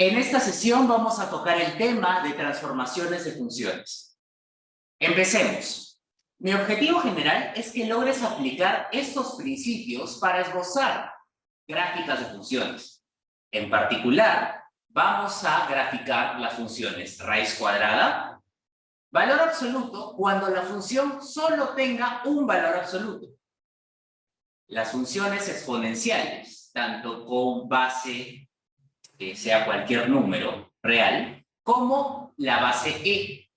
En esta sesión vamos a tocar el tema de transformaciones de funciones. Empecemos. Mi objetivo general es que logres aplicar estos principios para esbozar gráficas de funciones. En particular, vamos a graficar las funciones raíz cuadrada, valor absoluto cuando la función solo tenga un valor absoluto. Las funciones exponenciales, tanto con base que sea cualquier número real, como la base e.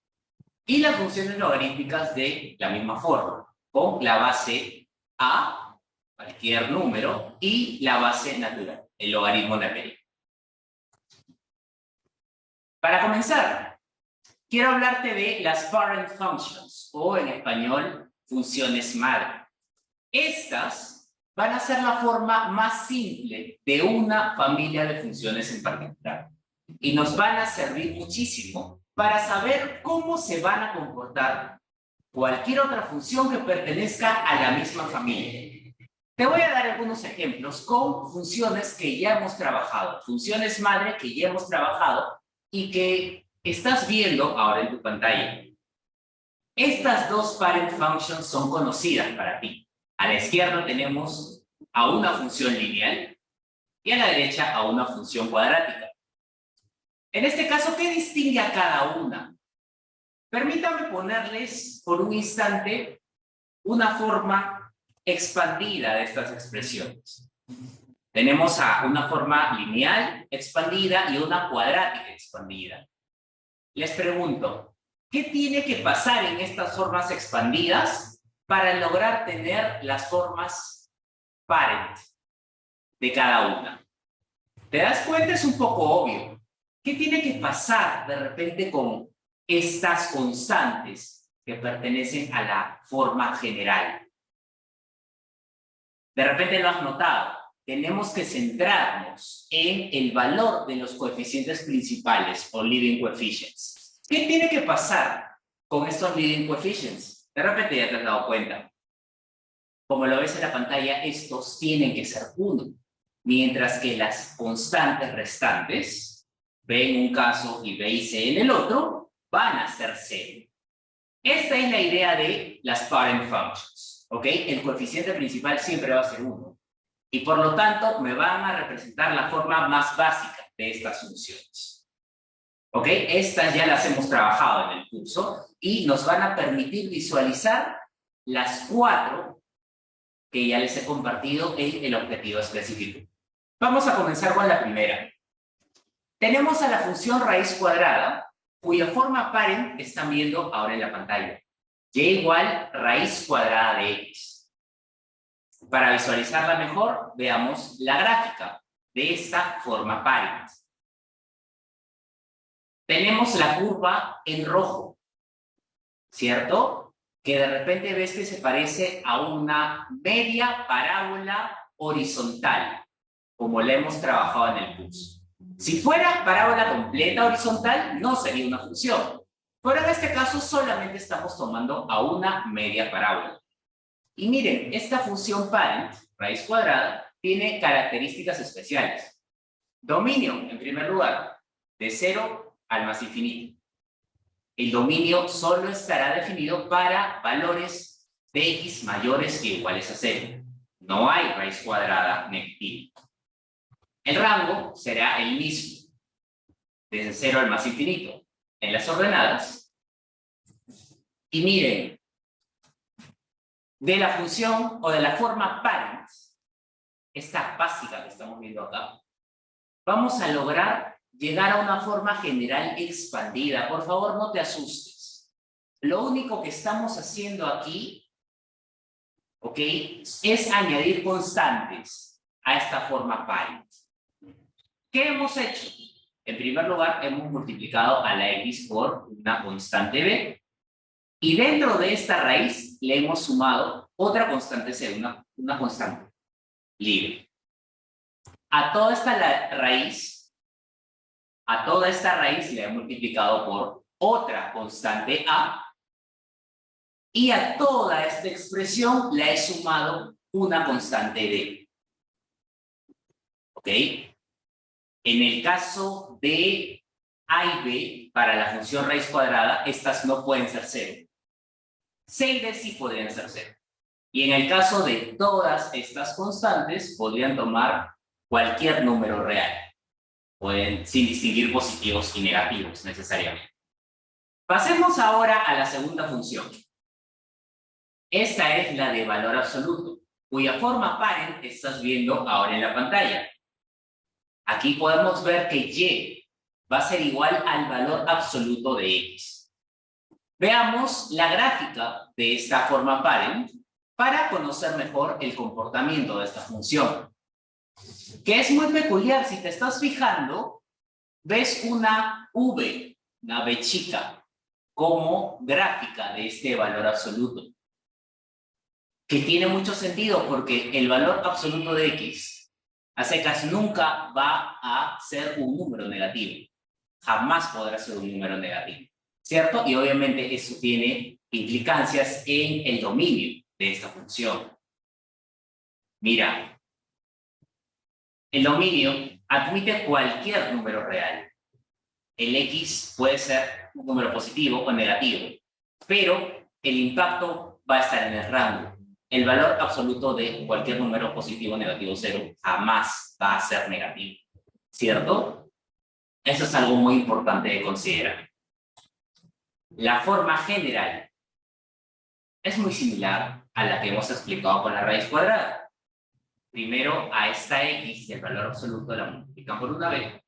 Y las funciones logarítmicas de la misma forma, con la base a, cualquier número, y la base natural, el logaritmo natural. Para comenzar, quiero hablarte de las parent functions, o en español, funciones madre. Estas van a ser la forma más simple de una familia de funciones en particular. Y nos van a servir muchísimo para saber cómo se van a comportar cualquier otra función que pertenezca a la misma familia. Te voy a dar algunos ejemplos con funciones que ya hemos trabajado, funciones madre que ya hemos trabajado y que estás viendo ahora en tu pantalla. Estas dos parent functions son conocidas para ti. A la izquierda tenemos a una función lineal y a la derecha a una función cuadrática. En este caso, ¿qué distingue a cada una? Permítame ponerles por un instante una forma expandida de estas expresiones. Tenemos a una forma lineal expandida y una cuadrática expandida. Les pregunto, ¿qué tiene que pasar en estas formas expandidas para lograr tener las formas parent de cada una? ¿Te das cuenta? Es un poco obvio. ¿Qué tiene que pasar de repente con estas constantes que pertenecen a la forma general? De repente lo has notado. Tenemos que centrarnos en el valor de los coeficientes principales o leading coefficients. ¿Qué tiene que pasar con estos leading coefficients? De repente ya te has dado cuenta. Como lo ves en la pantalla, estos tienen que ser 1, mientras que las constantes restantes, B en un caso y B y C en el otro, van a ser 0. Esta es la idea de las parent functions, ¿ok? El coeficiente principal siempre va a ser 1. Y por lo tanto, me van a representar la forma más básica de estas funciones. ¿Ok? Estas ya las hemos trabajado en el curso y nos van a permitir visualizar las 4 que ya les he compartido en el objetivo específico. Vamos a comenzar con la primera. Tenemos a la función raíz cuadrada, cuya forma parent están viendo ahora en la pantalla. Y igual raíz cuadrada de x. Para visualizarla mejor, veamos la gráfica de esta forma parent. Tenemos la curva en rojo, ¿cierto? Que de repente ves que se parece a una media parábola horizontal, como la hemos trabajado en el curso. Si fuera parábola completa horizontal, no sería una función. Pero en este caso solamente estamos tomando a una media parábola. Y miren, esta función parent, raíz cuadrada, tiene características especiales. Dominio, en primer lugar, de 0 al más infinito. El dominio solo estará definido para valores de x mayores que iguales a 0. No hay raíz cuadrada negativa. El rango será el mismo, desde 0 al más infinito, en las ordenadas. Y miren, de la función o de la forma parent, esta básica que estamos viendo acá, vamos a lograr llegar a una forma general expandida. Por favor, no te asustes. Lo único que estamos haciendo aquí, ¿ok?, es añadir constantes a esta forma parent. ¿Qué hemos hecho? En primer lugar, hemos multiplicado a la x por una constante b. Y dentro de esta raíz le hemos sumado otra constante c, una constante libre. A toda esta raíz le he multiplicado por otra constante a. Y a toda esta expresión le he sumado una constante d. ¿Ok? En el caso de a y b, para la función raíz cuadrada, estas no pueden ser 0. C y D sí podrían ser 0. Y en el caso de todas estas constantes, podrían tomar cualquier número real. Pueden, sin distinguir positivos y negativos necesariamente. Pasemos ahora a la segunda función. Esta es la de valor absoluto, cuya forma parent estás viendo ahora en la pantalla. Aquí podemos ver que y va a ser igual al valor absoluto de x. Veamos la gráfica de esta forma parent para conocer mejor el comportamiento de esta función, que es muy peculiar. Si te estás fijando, ves una v, una v chica, como gráfica de este valor absoluto, que tiene mucho sentido porque el valor absoluto de x a secas nunca va a ser un número negativo. Jamás podrá ser un número negativo, ¿cierto? Y obviamente eso tiene implicancias en el dominio de esta función. Mira, el dominio admite cualquier número real. El x puede ser un número positivo o negativo, pero el impacto va a estar en el rango. El valor absoluto de cualquier número positivo, negativo, 0 jamás va a ser negativo, ¿cierto? Eso es algo muy importante de considerar. La forma general es muy similar a la que hemos explicado con la raíz cuadrada. Primero, a esta x del valor absoluto la multiplican por una b.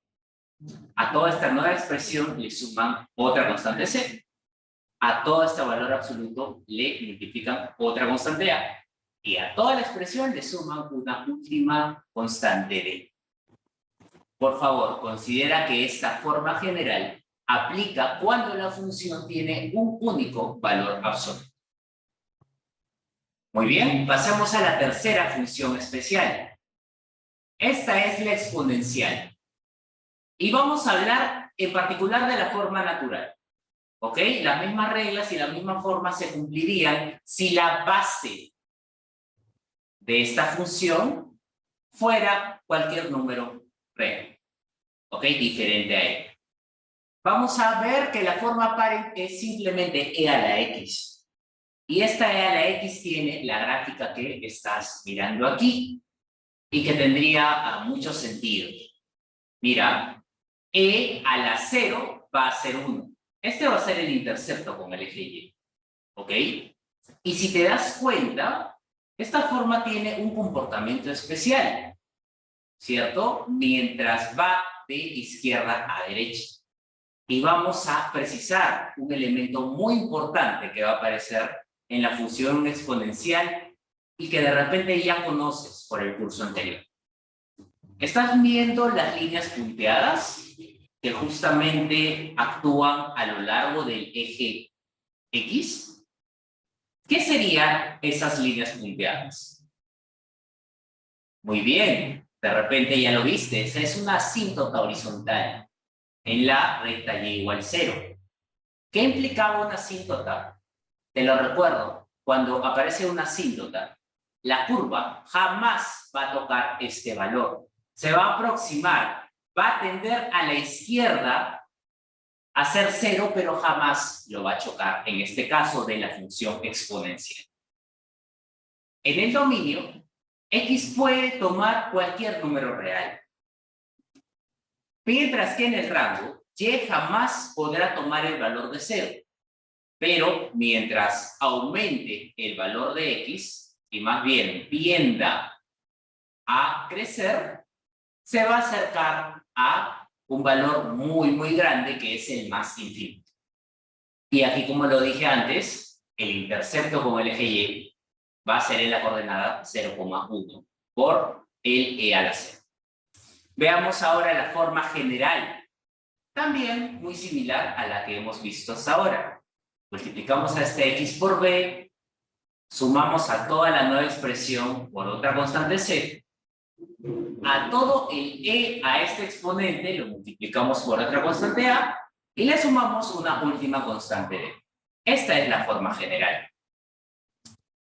A toda esta nueva expresión le suman otra constante c. A todo este valor absoluto le multiplican otra constante a. Y a toda la expresión le suman una última constante d. Por favor, considera que esta forma general aplica cuando la función tiene un único valor absoluto. Muy bien, pasemos a la tercera función especial. Esta es la exponencial. Y vamos a hablar en particular de la forma natural. ¿Ok? Las mismas reglas y las mismas formas se cumplirían si la base de esta función fuera cualquier número real. ¿Ok? Diferente a él. Vamos a ver que la forma parent es simplemente e a la x. Y esta e a la x tiene la gráfica que estás mirando aquí y que tendría mucho sentido. Mira, e a la 0 va a ser 1. Este va a ser el intercepto con el eje y. ¿Ok? Y si te das cuenta, esta forma tiene un comportamiento especial, ¿cierto? Mientras va de izquierda a derecha. Y vamos a precisar un elemento muy importante que va a aparecer en la función exponencial y que de repente ya conoces por el curso anterior. ¿Estás viendo las líneas punteadas que justamente actúan a lo largo del eje X? ¿Qué serían esas líneas punteadas? Muy bien, de repente ya lo viste, esa es una asíntota horizontal en la recta y igual 0. ¿Qué implicaba una asíntota? Te lo recuerdo, cuando aparece una asíntota, la curva jamás va a tocar este valor. Se va a aproximar, va a tender a la izquierda a ser 0, pero jamás lo va a chocar, en este caso de la función exponencial. En el dominio, x puede tomar cualquier número real, mientras que en el rango, y jamás podrá tomar el valor de 0. Pero mientras aumente el valor de x, y más bien tienda a crecer, se va a acercar a un valor muy grande que es el más infinito. Y aquí, como lo dije antes, el intercepto con el eje y va a ser en la coordenada 0,1 por el e a la 0. Veamos ahora la forma general, también muy similar a la que hemos visto hasta ahora. Multiplicamos a este x por b, sumamos a toda la nueva expresión por otra constante c, a todo el e a este exponente lo multiplicamos por otra constante a y le sumamos una última constante d. Esta es la forma general.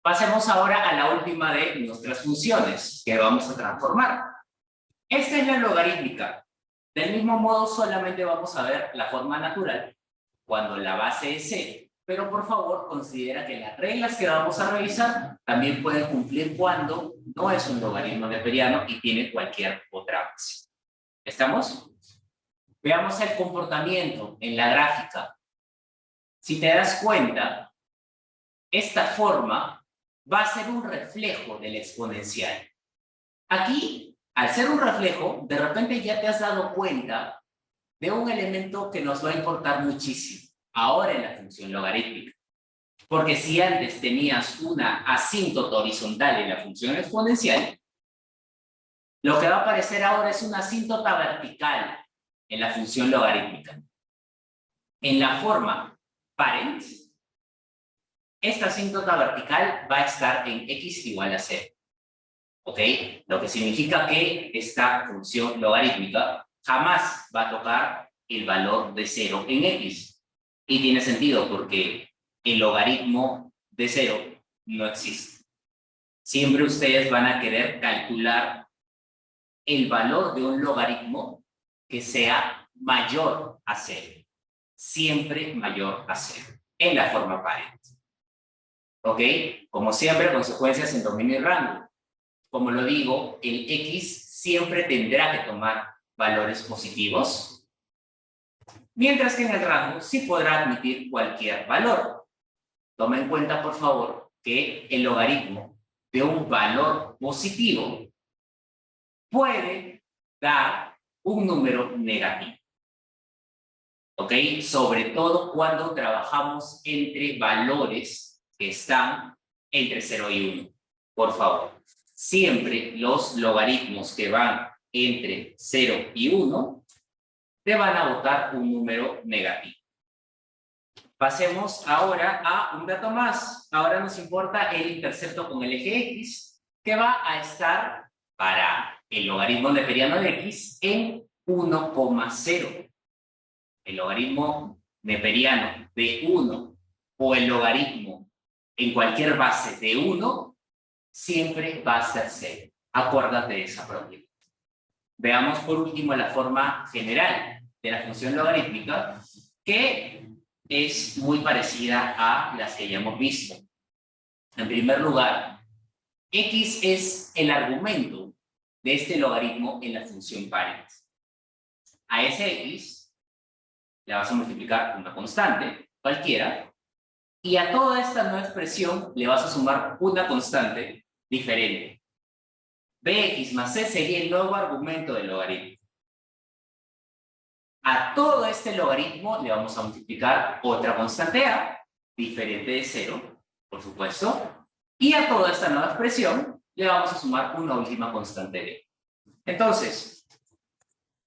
Pasemos ahora a la última de nuestras funciones que vamos a transformar. Esta es la logarítmica. Del mismo modo, solamente vamos a ver la forma natural cuando la base es 0. Pero por favor, considera que las reglas que vamos a revisar también pueden cumplir cuando no es un logaritmo neperiano y tiene cualquier otra base. ¿Estamos? Veamos el comportamiento en la gráfica. Si te das cuenta, esta forma va a ser un reflejo del exponencial. Aquí, al ser un reflejo, de repente ya te has dado cuenta de un elemento que nos va a importar muchísimo ahora en la función logarítmica. Porque si antes tenías una asíntota horizontal en la función exponencial, lo que va a aparecer ahora es una asíntota vertical en la función logarítmica. En la forma parent, esta asíntota vertical va a estar en x igual a 0. ¿Ok? Lo que significa que esta función logarítmica jamás va a tocar el valor de 0 en x. Y tiene sentido porque el logaritmo de 0 no existe. Siempre ustedes van a querer calcular el valor de un logaritmo que sea mayor a 0. Siempre mayor a 0. En la forma parent. ¿Ok? Como siempre, consecuencias en dominio y rango. Como lo digo, el x siempre tendrá que tomar valores positivos, mientras que en el rango sí podrá admitir cualquier valor. Toma en cuenta, por favor, que el logaritmo de un valor positivo puede dar un número negativo. ¿Ok? Sobre todo cuando trabajamos entre valores que están entre 0 y 1. Por favor, siempre los logaritmos que van entre 0 y 1 te van a botar un número negativo. Pasemos ahora a un dato más. Ahora nos importa el intercepto con el eje X, que va a estar para el logaritmo neperiano de X en 1,0. El logaritmo neperiano de 1 o el logaritmo en cualquier base de 1 siempre va a ser 0. Acuérdate de esa propiedad. Veamos por último la forma general de la función logarítmica, que es muy parecida a las que ya hemos visto. En primer lugar, x es el argumento de este logaritmo en la función parent. A ese x le vas a multiplicar una constante, cualquiera, y a toda esta nueva expresión le vas a sumar una constante diferente. Bx más c sería el nuevo argumento del logaritmo. A todo este logaritmo le vamos a multiplicar otra constante a, diferente de 0, por supuesto, y a toda esta nueva expresión le vamos a sumar una última constante b. Entonces,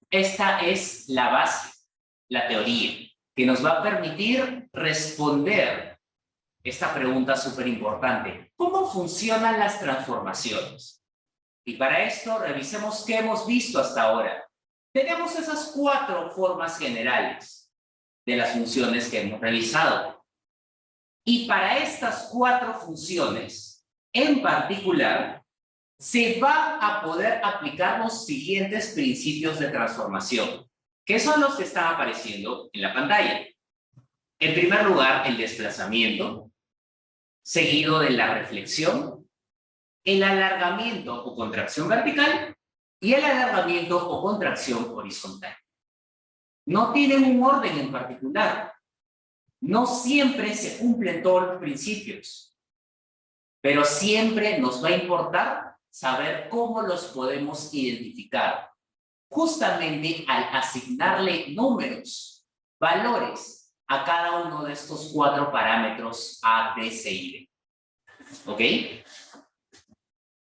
esta es la base, la teoría, que nos va a permitir responder esta pregunta súper importante. ¿Cómo funcionan las transformaciones? Y para esto, revisemos qué hemos visto hasta ahora. Tenemos esas 4 formas generales de las funciones que hemos realizado. Y para estas 4 funciones, en particular, se va a poder aplicar los siguientes principios de transformación, que son los que están apareciendo en la pantalla. En primer lugar, el desplazamiento, seguido de la reflexión, el alargamiento o contracción vertical y el alargamiento o contracción horizontal. No tienen un orden en particular. No siempre se cumplen todos los principios, pero siempre nos va a importar saber cómo los podemos identificar, justamente al asignarle números, valores a cada uno de estos 4 parámetros A, B, C y D. ¿Ok?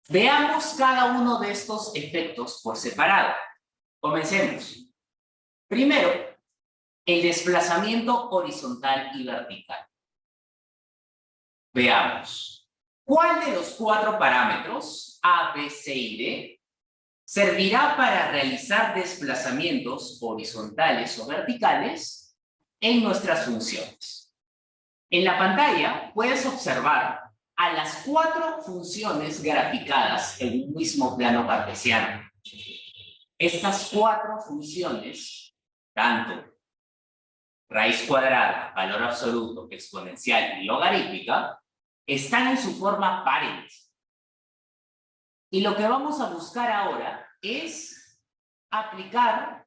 Veamos cada uno de estos efectos por separado. Comencemos. Primero, el desplazamiento horizontal y vertical. Veamos. ¿Cuál de los 4 parámetros, A, B, C y D, servirá para realizar desplazamientos horizontales o verticales en nuestras funciones? En la pantalla puedes observar a las 4 funciones graficadas en un mismo plano cartesiano. Estas cuatro funciones, tanto raíz cuadrada, valor absoluto, exponencial y logarítmica, están en su forma parent. Y lo que vamos a buscar ahora es aplicar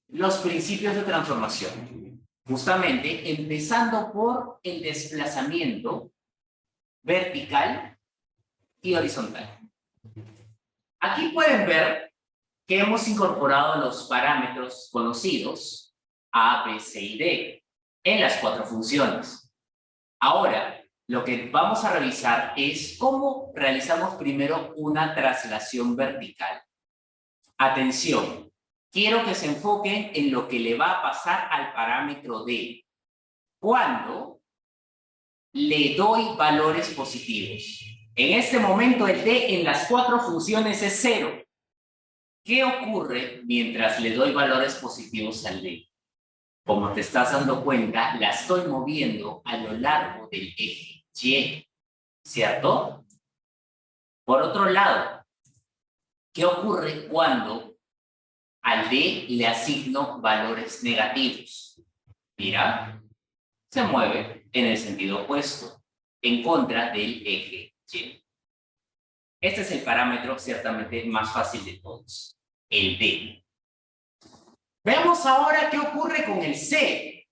los principios de transformación. Justamente empezando por el desplazamiento vertical y horizontal. Aquí pueden ver que hemos incorporado los parámetros conocidos A, B, C y D en las cuatro funciones. Ahora, lo que vamos a revisar es cómo realizamos primero una traslación vertical. Atención, quiero que se enfoquen en lo que le va a pasar al parámetro D cuando le doy valores positivos. En este momento el D en las cuatro funciones es 0. ¿Qué ocurre mientras le doy valores positivos al D? Como te estás dando cuenta, la estoy moviendo a lo largo del eje Y, ¿cierto? Por otro lado, ¿qué ocurre cuando al D le asigno valores negativos? Mira, se mueve en el sentido opuesto, en contra del eje Y. Este es el parámetro ciertamente más fácil de todos, el D. Veamos ahora qué ocurre con el C.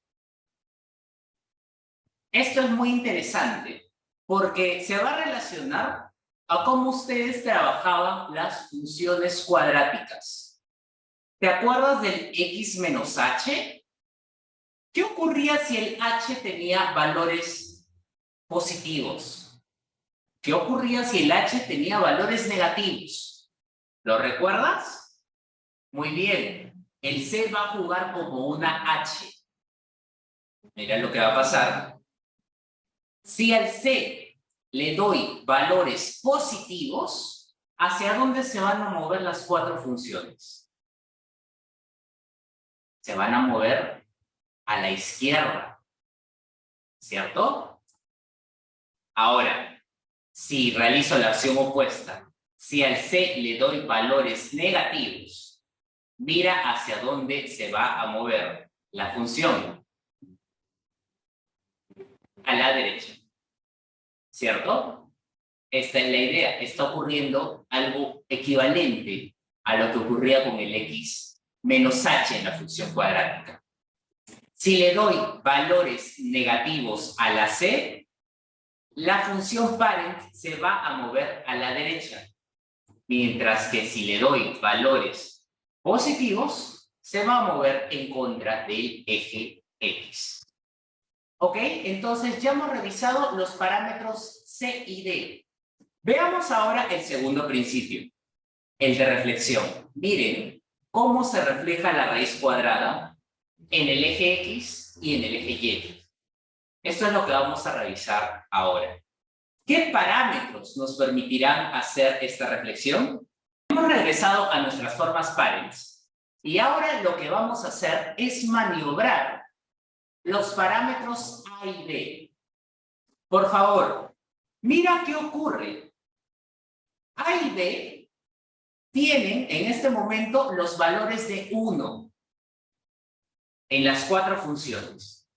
Esto es muy interesante porque se va a relacionar a cómo ustedes trabajaban las funciones cuadráticas. ¿Te acuerdas del x menos h? ¿Qué ocurría si el h tenía valores positivos? ¿Qué ocurría si el h tenía valores negativos? ¿Lo recuerdas? Muy bien. El c va a jugar como una h. Mira lo que va a pasar. Si al c le doy valores positivos, ¿hacia dónde se van a mover las cuatro funciones? Se van a mover a la izquierda, ¿cierto? Ahora, si realizo la acción opuesta, si al c le doy valores negativos, mira hacia dónde se va a mover la función. A la derecha, ¿cierto? Esta es la idea. Está ocurriendo algo equivalente a lo que ocurría con el x menos h en la función cuadrática. Si le doy valores negativos a la c, la función parent se va a mover a la derecha. Mientras que si le doy valores positivos, se va a mover en contra del eje X. ¿Ok? Entonces ya hemos revisado los parámetros C y D. Veamos ahora el segundo principio, el de reflexión. Miren cómo se refleja la raíz cuadrada en el eje X y en el eje Y. Esto es lo que vamos a revisar ahora. ¿Qué parámetros nos permitirán hacer esta reflexión? Hemos regresado a nuestras formas parents y ahora lo que vamos a hacer es maniobrar los parámetros A y B. Por favor, mira qué ocurre. A y B tienen en este momento los valores de 1 en las cuatro funciones.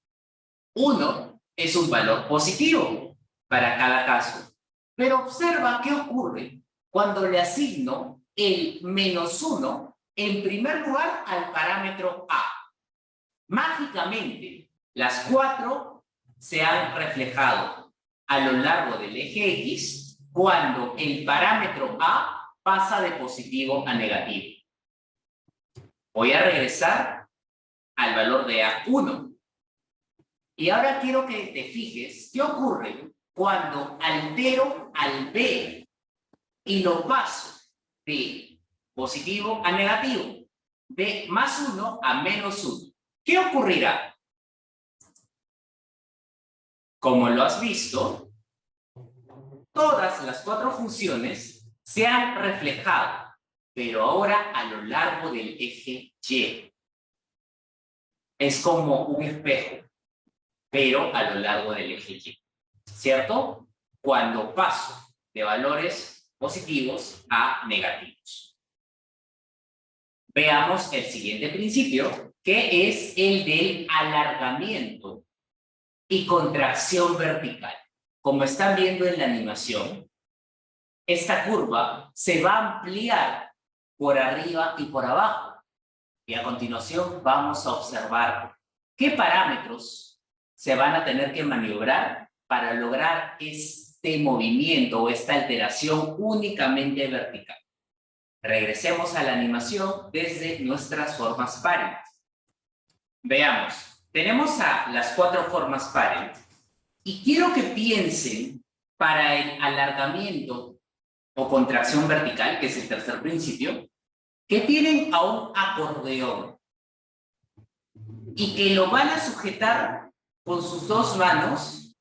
1 es un valor positivo para cada caso. Pero observa qué ocurre cuando le asigno el menos 1 en primer lugar al parámetro A. Mágicamente, las cuatro se han reflejado a lo largo del eje X cuando el parámetro A pasa de positivo a negativo. Voy a regresar al valor de A1. Y ahora quiero que te fijes qué ocurre cuando altero al B y lo paso de positivo a negativo, de más 1 a menos 1. ¿Qué ocurrirá? Como lo has visto, todas las cuatro funciones se han reflejado, pero ahora a lo largo del eje Y. Es como un espejo, pero a lo largo del eje Y, ¿cierto? Cuando paso de valores positivos a negativos. Veamos el siguiente principio, que es el del alargamiento y contracción vertical. Como están viendo en la animación, esta curva se va a ampliar por arriba y por abajo. Y a continuación vamos a observar qué parámetros se van a tener que maniobrar para lograr este movimiento o esta alteración únicamente vertical. Regresemos a la animación desde nuestras formas parent. Veamos, tenemos a las 4 formas parent y quiero que piensen para el alargamiento o contracción vertical, que es el tercer principio, que tienen a un acordeón y que lo van a sujetar con sus 2 manos,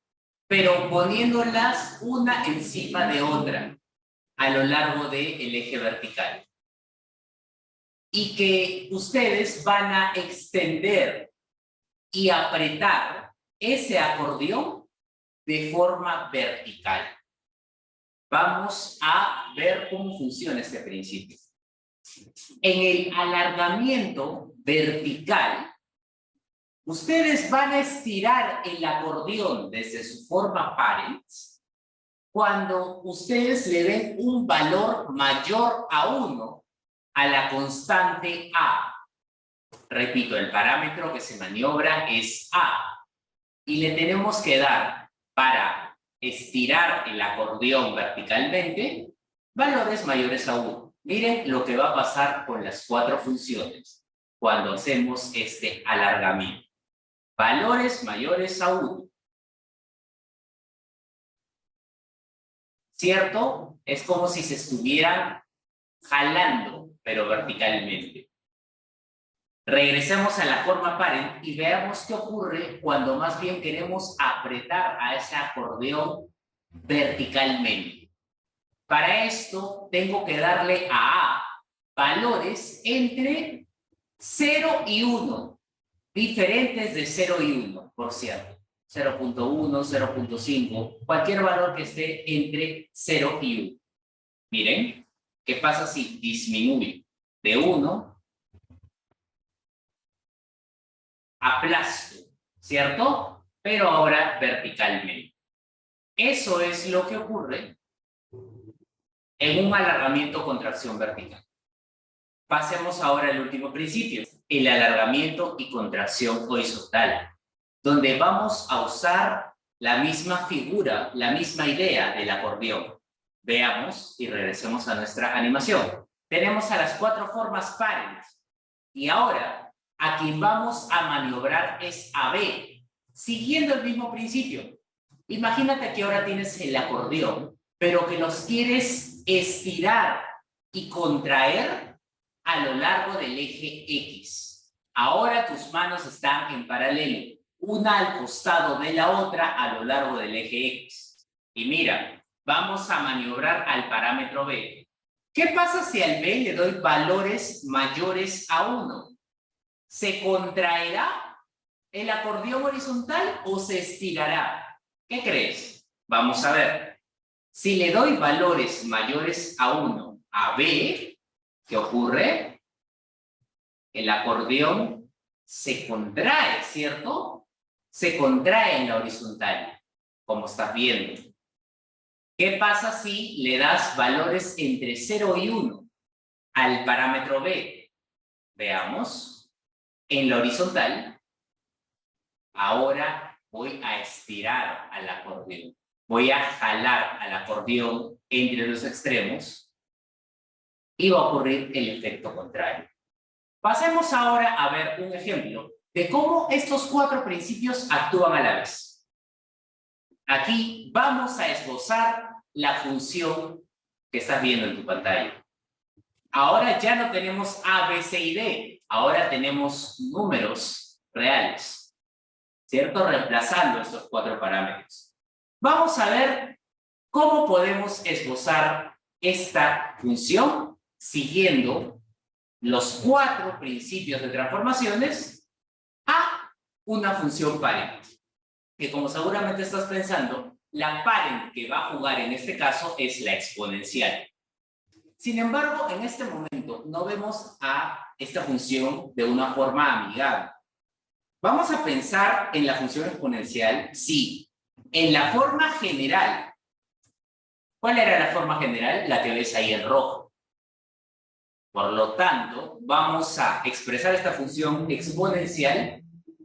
pero poniéndolas una encima de otra a lo largo del eje vertical. Y que ustedes van a extender y apretar ese acordeón de forma vertical. Vamos a ver cómo funciona este principio. En el alargamiento vertical, ustedes van a estirar el acordeón desde su forma parent cuando ustedes le den un valor mayor a 1 a la constante A. Repito, el parámetro que se maniobra es A. Y le tenemos que dar, para estirar el acordeón verticalmente, valores mayores a 1. Miren lo que va a pasar con las 4 funciones cuando hacemos este alargamiento. Valores mayores a 1. ¿Cierto? Es como si se estuvieran jalando, pero verticalmente. Regresemos a la forma parent y veamos qué ocurre cuando más bien queremos apretar a ese acordeón verticalmente. Para esto tengo que darle a A valores entre 0 y 1, diferentes de 0 y 1, por cierto. 0.1, 0.5, cualquier valor que esté entre 0 y 1. Miren, ¿qué pasa si disminuye de 1 aplasto, ¿cierto? Pero ahora verticalmente. Eso es lo que ocurre en un alargamiento contracción vertical. Pasemos ahora al último principio, el alargamiento y contracción horizontal, donde vamos a usar la misma figura, la misma idea del acordeón. Veamos y regresemos a nuestra animación. Tenemos a las 4 formas parent y ahora a quien vamos a maniobrar es a B, siguiendo el mismo principio. Imagínate que ahora tienes el acordeón, pero que los quieres estirar y contraer a lo largo del eje X. Ahora tus manos están en paralelo, una al costado de la otra a lo largo del eje X. Y mira, vamos a maniobrar al parámetro B. ¿Qué pasa si al B le doy valores mayores a 1? ¿Se contraerá el acordeón horizontal o se estirará? ¿Qué crees? Vamos a ver. Si le doy valores mayores a 1 a B, ¿qué ocurre? El acordeón se contrae, ¿cierto? Se contrae en la horizontal, como estás viendo. ¿Qué pasa si le das valores entre 0 y 1 al parámetro B? Veamos. En la horizontal, ahora voy a estirar al acordeón. Voy a jalar al acordeón entre los extremos y va a ocurrir el efecto contrario. Pasemos ahora a ver un ejemplo de cómo estos 4 principios actúan a la vez. Aquí vamos a esbozar la función que estás viendo en tu pantalla. Ahora ya no tenemos A, B, C y D. Ahora tenemos números reales, ¿cierto? Reemplazando estos 4 parámetros. Vamos a ver cómo podemos esbozar esta función siguiendo los 4 principios de transformaciones a una función parent. Que como seguramente estás pensando, la parent que va a jugar en este caso es la exponencial. Sin embargo, en este momento no vemos a esta función de una forma amigable. Vamos a pensar en la función exponencial, sí, en la forma general. ¿Cuál era la forma general? La que ves ahí en rojo. Por lo tanto, vamos a expresar esta función exponencial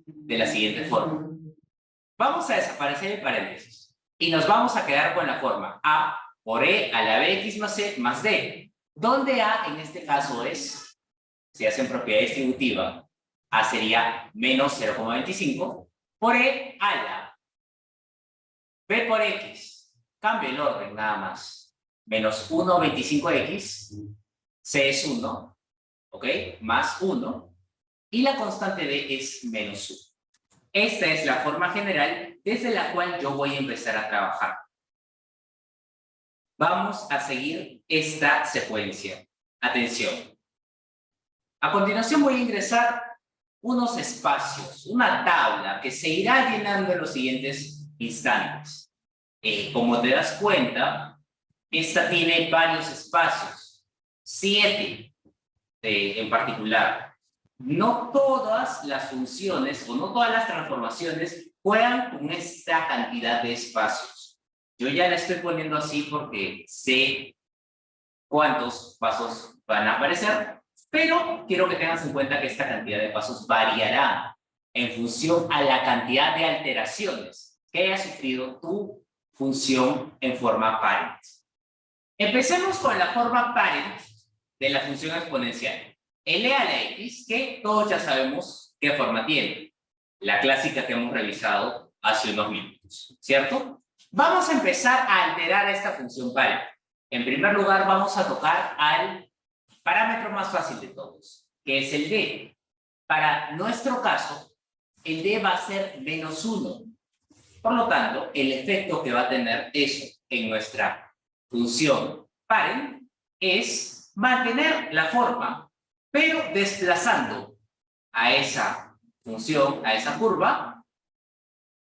de la siguiente forma. Vamos a desaparecer el paréntesis y nos vamos a quedar con la forma a por e a la bx más c más d, donde a en este caso es, si hacen propiedad distributiva, a sería menos 0,25 por e a la b por x, cambio el orden nada más, menos 1,25x, c es 1, ¿ok? Más 1, y la constante d es menos 1. Esta es la forma general desde la cual yo voy a empezar a trabajar. Vamos a seguir esta secuencia. Atención. A continuación voy a ingresar unos espacios, una tabla que se irá llenando en los siguientes instantes. Como te das cuenta, esta tiene varios espacios, 7 en particular. No todas las funciones o no todas las transformaciones juegan con esta cantidad de espacios. Yo ya la estoy poniendo así porque sé cuántos pasos van a aparecer, pero quiero que tengas en cuenta que esta cantidad de pasos variará en función a la cantidad de alteraciones que haya sufrido tu función en forma parent. Empecemos con la forma parent de la función exponencial. L a la x, que todos ya sabemos qué forma tiene. La clásica que hemos revisado hace unos minutos, ¿cierto? Vamos a empezar a alterar esta función parent. En primer lugar, vamos a tocar al parámetro más fácil de todos, que es el d. Para nuestro caso, el d va a ser menos 1. Por lo tanto, el efecto que va a tener eso en nuestra función parent es mantener la forma, pero desplazando a esa función, a esa curva,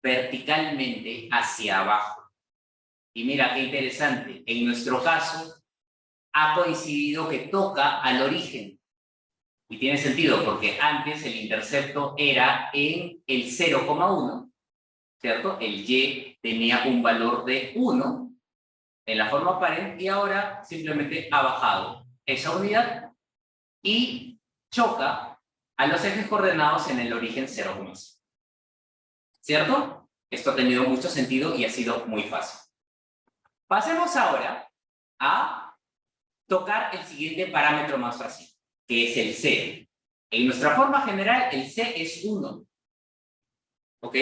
verticalmente hacia abajo. Y mira qué interesante, en nuestro caso ha coincidido que toca al origen. Y tiene sentido porque antes el intercepto era en el 0,1, ¿cierto? El y tenía un valor de 1 en la forma parent y ahora simplemente ha bajado esa unidad y choca a los ejes coordenados en el origen 0,5. ¿Cierto? Esto ha tenido mucho sentido y ha sido muy fácil. Pasemos ahora a tocar el siguiente parámetro más fácil, que es el c. En nuestra forma general, el c es 1. ¿Ok?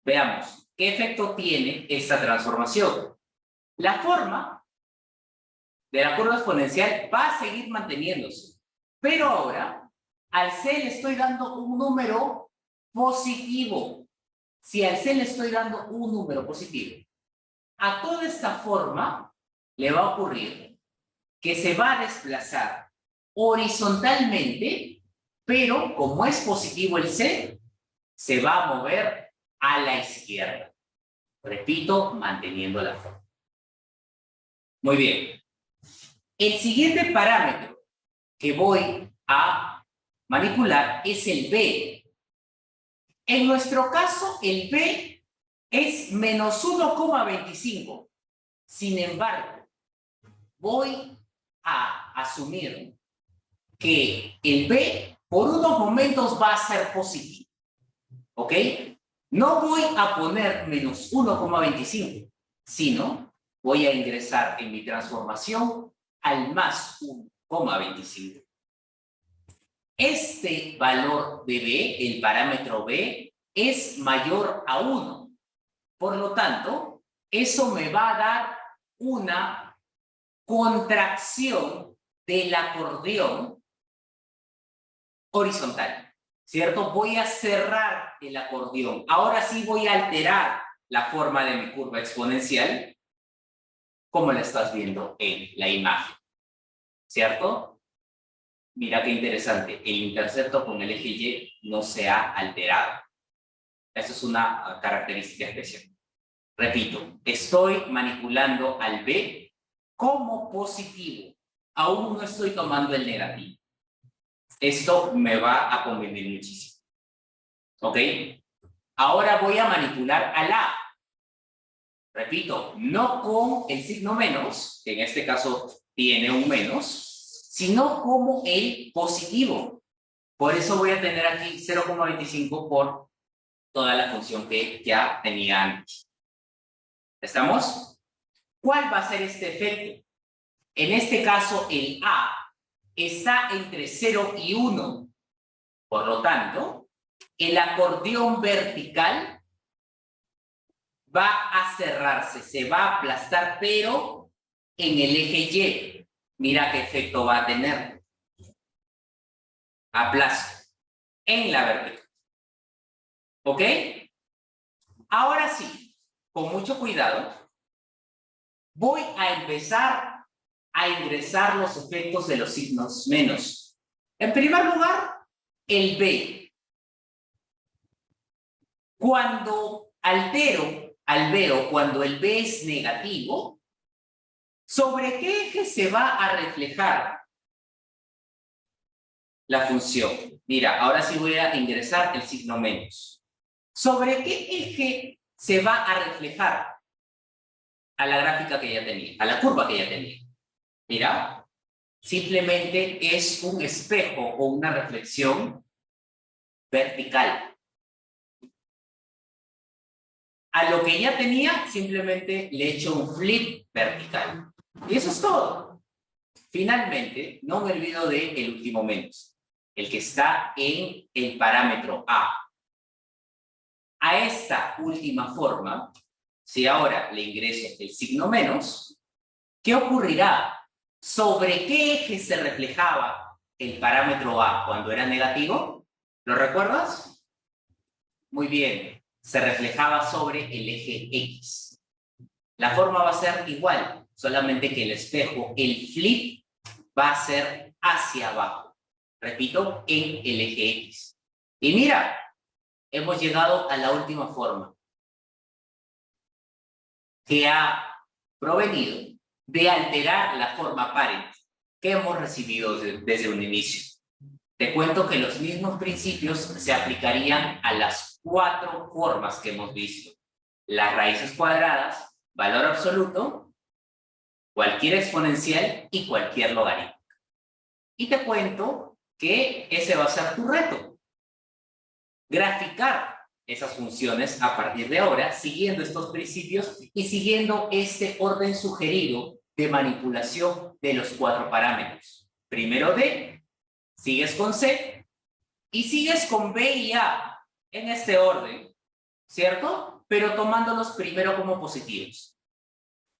Veamos, ¿qué efecto tiene esta transformación? La forma de la curva exponencial va a seguir manteniéndose, pero ahora al c le estoy dando un número positivo. Si al c le estoy dando un número positivo, a toda esta forma le va a ocurrir que se va a desplazar horizontalmente, pero como es positivo el c, se va a mover a la izquierda. Repito, manteniendo la forma. Muy bien. El siguiente parámetro que voy a manipular es el b. En nuestro caso, el b es menos 1,25. Sin embargo, voy a asumir que el b por unos momentos va a ser positivo. ¿Ok? No voy a poner menos 1,25, sino voy a ingresar en mi transformación al más 1,25. Este valor de b, el parámetro b, es mayor a 1. Por lo tanto, eso me va a dar una contracción del acordeón horizontal. ¿Cierto? Voy a cerrar el acordeón. Ahora sí voy a alterar la forma de mi curva exponencial, como la estás viendo en la imagen. ¿Cierto? Mira qué interesante. El intercepto con el eje Y no se ha alterado. Esa es una característica especial. Repito, estoy manipulando al B como positivo. Aún no estoy tomando el negativo. Esto me va a convenir muchísimo. ¿Ok? Ahora voy a manipular al A. Repito, no con el signo menos, que en este caso tiene un menos, sino como el positivo. Por eso voy a tener aquí 0,25 por toda la función que ya tenía antes. ¿Estamos? ¿Cuál va a ser este efecto? En este caso, el A está entre 0 y 1. Por lo tanto, el acordeón vertical va a cerrarse, se va a aplastar, pero en el eje Y. Mira qué efecto va a tener. Aplasto en la vertical. ¿Ok? Ahora sí, con mucho cuidado, voy a empezar a ingresar los efectos de los signos menos. En primer lugar, el B. Cuando albero, cuando el B es negativo, ¿sobre qué eje se va a reflejar la función? Mira, ahora sí voy a ingresar el signo menos. ¿Sobre qué eje se va a reflejar? A la gráfica que ya tenía, a la curva que ya tenía. Mira, simplemente es un espejo o una reflexión vertical. A lo que ya tenía, simplemente le echo un flip vertical. Y eso es todo. Finalmente, no me olvido del último menos, el que está en el parámetro A. A esta última forma, si ahora le ingreso el signo menos, ¿qué ocurrirá? ¿Sobre qué eje se reflejaba el parámetro A cuando era negativo? ¿Lo recuerdas? Muy bien, se reflejaba sobre el eje X. La forma va a ser igual, solamente que el espejo, el flip, va a ser hacia abajo. Repito, en el eje X. Y mira, hemos llegado a la última forma, que ha provenido de alterar la forma parent que hemos recibido desde un inicio. Te cuento que los mismos principios se aplicarían a las 4 formas que hemos visto. Las raíces cuadradas, valor absoluto, cualquier exponencial y cualquier logaritmo. Y te cuento que ese va a ser tu reto. Graficar esas funciones a partir de ahora, siguiendo estos principios y siguiendo este orden sugerido de manipulación de los 4 parámetros. Primero D, sigues con C y sigues con B y A en este orden, ¿cierto? Pero tomándolos primero como positivos.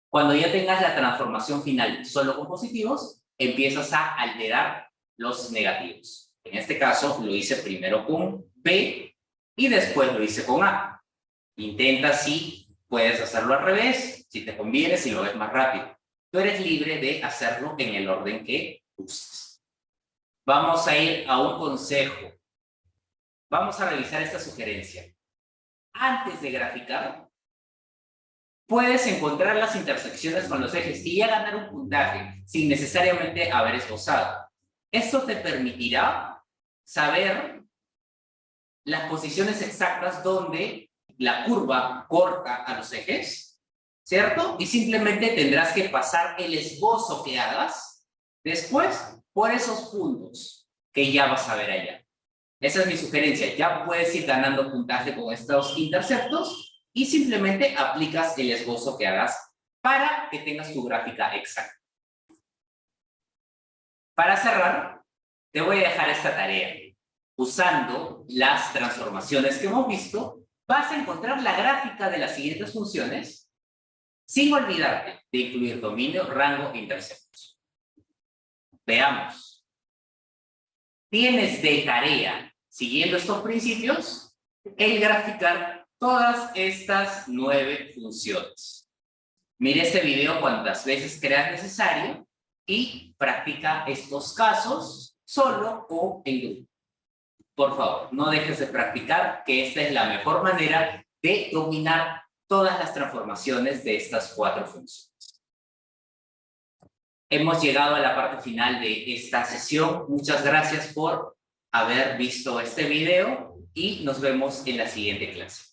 Cuando ya tengas la transformación final solo con positivos, empiezas a alterar los negativos. En este caso lo hice primero con B y después lo hice con A. Intenta si puedes hacerlo al revés, si te conviene, si lo ves más rápido. Tú eres libre de hacerlo en el orden que gustes. Vamos a ir a un consejo. Vamos a revisar esta sugerencia. Antes de graficar, puedes encontrar las intersecciones con los ejes y ya ganar un puntaje sin necesariamente haber esbozado. Esto te permitirá saber las posiciones exactas donde la curva corta a los ejes, ¿cierto? Y simplemente tendrás que pasar el esbozo que hagas después por esos puntos que ya vas a ver allá. Esa es mi sugerencia. Ya puedes ir ganando puntaje con estos interceptos y simplemente aplicas el esbozo que hagas para que tengas tu gráfica exacta. Para cerrar, te voy a dejar esta tarea. Usando las transformaciones que hemos visto, vas a encontrar la gráfica de las siguientes funciones sin olvidarte de incluir dominio, rango e interceptos. Veamos. Tienes de tarea, siguiendo estos principios, el graficar todas estas 9 funciones. Mira este video cuantas veces creas necesario y practica estos casos solo o en grupo. Por favor, no dejes de practicar, que esta es la mejor manera de dominar todas las transformaciones de estas 4 funciones. hemos llegado a la parte final de esta sesión. Muchas gracias por haber visto este video y nos vemos en la siguiente clase.